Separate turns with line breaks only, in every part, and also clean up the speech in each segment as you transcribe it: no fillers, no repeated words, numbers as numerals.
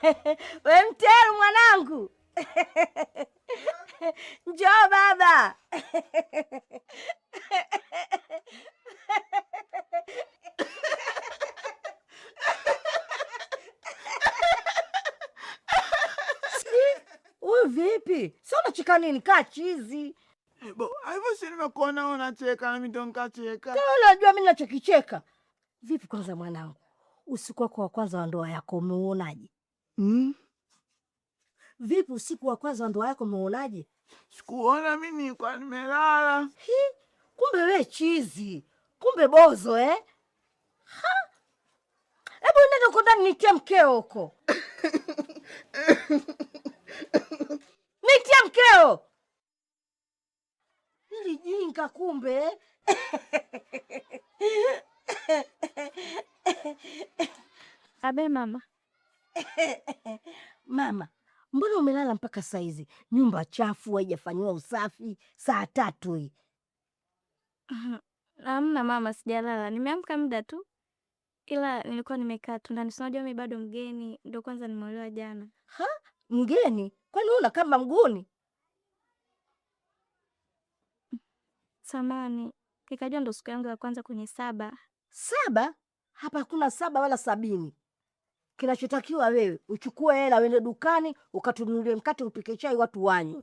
We Mteru mwanangu. Njoo baba. Wewe vipi? Sio unacheka nini? Kaa chizi.
Hivyo si nimekuona unacheka na mimi ndo nikacheka.
Kama unajua mimi ninachokicheka. Vipi kwanza mwanangu? Usiku wako wa kwanza wa ndoa yako umeuonaje? Vipi usiku wa kwanza wa ndoa yako umeuonaje?
Sikuona mimi nilikuwa nimelala.
Kumbe we chizi. Kumbe bozo Hebu nenda huko ndani nitie mkeo huko. Nitie mkeo. Nilijinga kumbe.
Abe mama.
Mama, mbona umelala mpaka saa hizi? Nyumba chafu, haijafanywa usafi, saa 3 hii.
Hamna mama, sijalala. Nimeamka muda tu. Ila nilikuwa nimekaa tu ndani. Unajua mimi bado mgeni, ndio kwanza nimeolewa jana.
Mgeni? Kwani una kama mguni?
Samani, nikajua ndo siku yangu ya kwanza kwenye 7.
7? Hapa hakuna 7 wala 70. Kinachotakiwa wewe uchukue hela uende dukani ukatununulie mkate upike chai watu wanywe.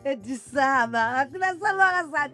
Eti 7, hakuna 7 wala 70.